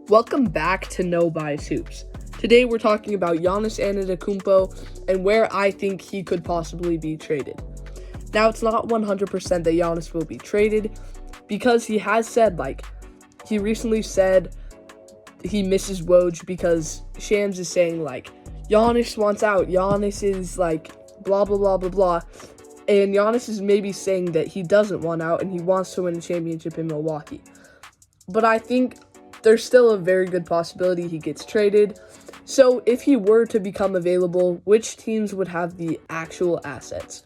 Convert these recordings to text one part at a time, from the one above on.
Welcome back to No Bias Hoops. Today we're talking about Giannis Antetokounmpo and where I think he could possibly be traded. Now, it's not 100% that Giannis will be traded because he has said, he recently said he misses Woj because Shams is saying, Giannis wants out. Giannis is, blah, blah, blah, blah, blah. And Giannis is maybe saying that he doesn't want out and he wants to win a championship in Milwaukee. But I think there's still a very good possibility he gets traded. So if he were to become available, which teams would have the actual assets?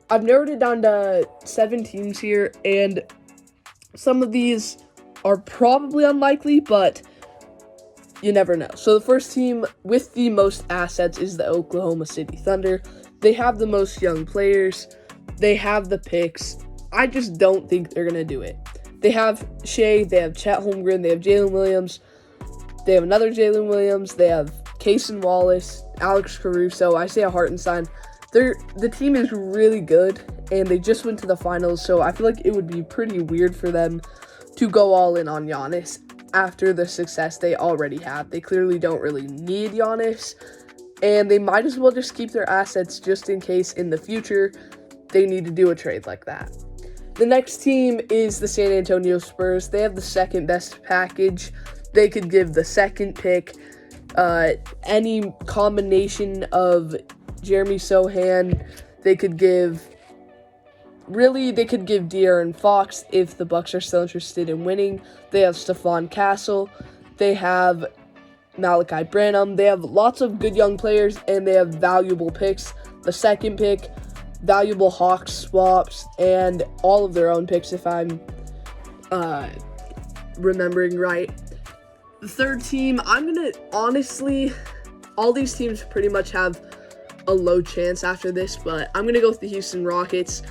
I've narrowed it down to 7 teams here, and some of these are probably unlikely, but you never know. So the first team with the most assets is the Oklahoma City Thunder. They have the most young players. They have the picks. I just don't think they're going to do it. They have Shea, they have Chet Holmgren, they have Jalen Williams, they have another Jalen Williams, they have Cason Wallace, Alex Caruso, Isaiah Hartenstein. The team is really good, and they just went to the finals, so I feel like it would be pretty weird for them to go all in on Giannis after the success they already have. They clearly don't really need Giannis, and they might as well just keep their assets just in case in the future they need to do a trade like that. The next team is the San Antonio Spurs. They have the second best package. They could give the second pick, any combination of Jeremy Sohan. They could give De'Aaron Fox if the Bucks are still interested in winning. They have Stephon Castle. They have Malachi Branham. They have lots of good young players, and they have valuable picks. The second pick, valuable Hawks swaps, and all of their own picks if I'm remembering right. The third team, all these teams pretty much have a low chance after this, but I'm going to go with the Houston Rockets.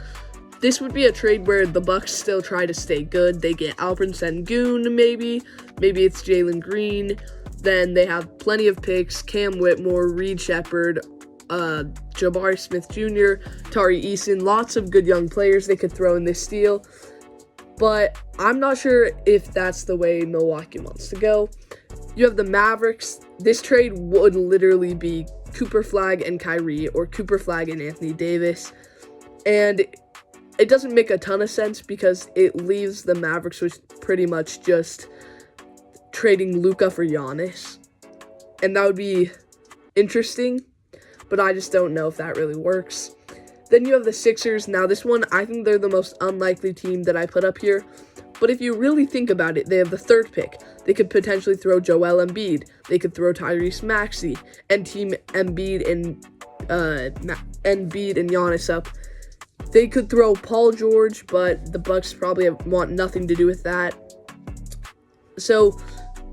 This would be a trade where the Bucks still try to stay good. They get Alperen Sengun, maybe it's Jalen Green. Then they have plenty of picks, Cam Whitmore, Reed Shepherd, Jabari Smith Jr., Tari Eason, lots of good young players they could throw in this deal, but I'm not sure if that's the way Milwaukee wants to go. You have the Mavericks. This trade would literally be Cooper Flag and Kyrie, or Cooper Flag and Anthony Davis, and it doesn't make a ton of sense because it leaves the Mavericks with pretty much just trading Luka for Giannis, and that would be interesting, but I just don't know if that really works. Then you have the Sixers. Now this one, I think they're the most unlikely team that I put up here, but if you really think about it, they have the third pick. They could potentially throw Joel Embiid. They could throw Tyrese Maxey and team Embiid and Giannis up. They could throw Paul George, but the Bucks probably want nothing to do with that. So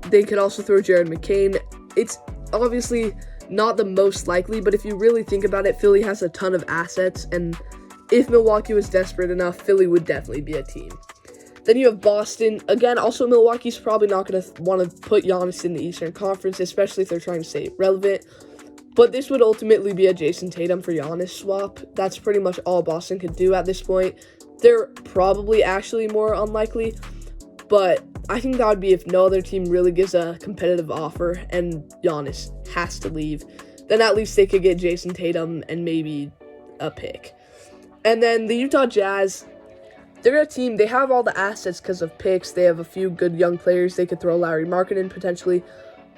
they could also throw Jared McCain. It's obviously not the most likely, but if you really think about it, Philly has a ton of assets, and if Milwaukee was desperate enough, Philly would definitely be a team. Then you have Boston. Again, also Milwaukee's probably not going to want to put Giannis in the Eastern Conference, especially if they're trying to stay relevant. But this would ultimately be a Jason Tatum for Giannis swap. That's pretty much all Boston could do at this point. They're probably actually more unlikely, but I think that would be if no other team really gives a competitive offer and Giannis has to leave. Then at least they could get Jason Tatum and maybe a pick. And then the Utah Jazz, they're a team, they have all the assets because of picks. They have a few good young players. They could throw Larry Markkinen potentially.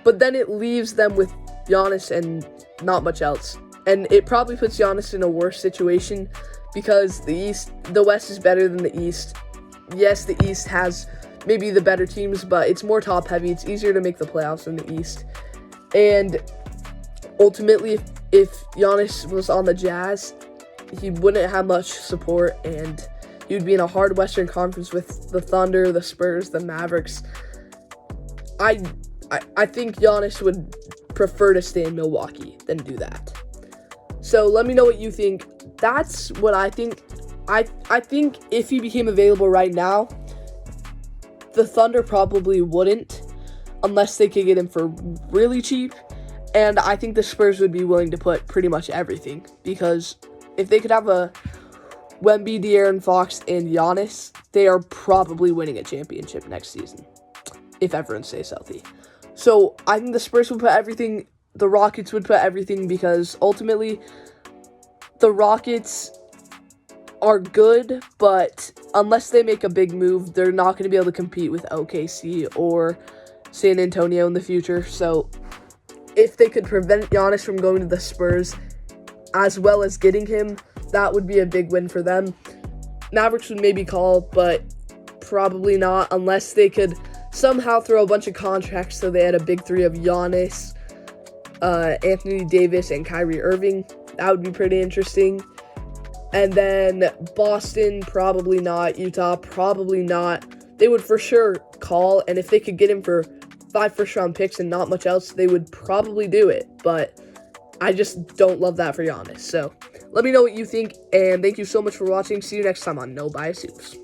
But then it leaves them with Giannis and not much else. And it probably puts Giannis in a worse situation because the West is better than the East. Yes, the East has maybe the better teams, but it's more top heavy. It's easier to make the playoffs in the East. And ultimately, if Giannis was on the Jazz, he wouldn't have much support, and he would be in a hard Western Conference with the Thunder, the Spurs, the Mavericks. I think Giannis would prefer to stay in Milwaukee than do that. So let me know what you think. That's what I think. I think if he became available right now, the Thunder probably wouldn't, unless they could get him for really cheap. And I think the Spurs would be willing to put pretty much everything, because if they could have a Wemby, De'Aaron Fox, and Giannis, they are probably winning a championship next season, if everyone stays healthy. So I think the Spurs would put everything, the Rockets would put everything, because ultimately the Rockets are good, but unless they make a big move, they're not going to be able to compete with OKC or San Antonio in the future. So if they could prevent Giannis from going to the Spurs as well as getting him, that would be a big win for them. Mavericks would maybe call, but probably not, unless they could somehow throw a bunch of contracts so they had a big three of Giannis, Anthony Davis, and Kyrie Irving. That would be pretty interesting. And then Boston, probably not. Utah, probably not. They would for sure call, and if they could get him for 5 first-round picks and not much else, they would probably do it. But I just don't love that for Giannis. So let me know what you think, and thank you so much for watching. See you next time on No Bias Hoops.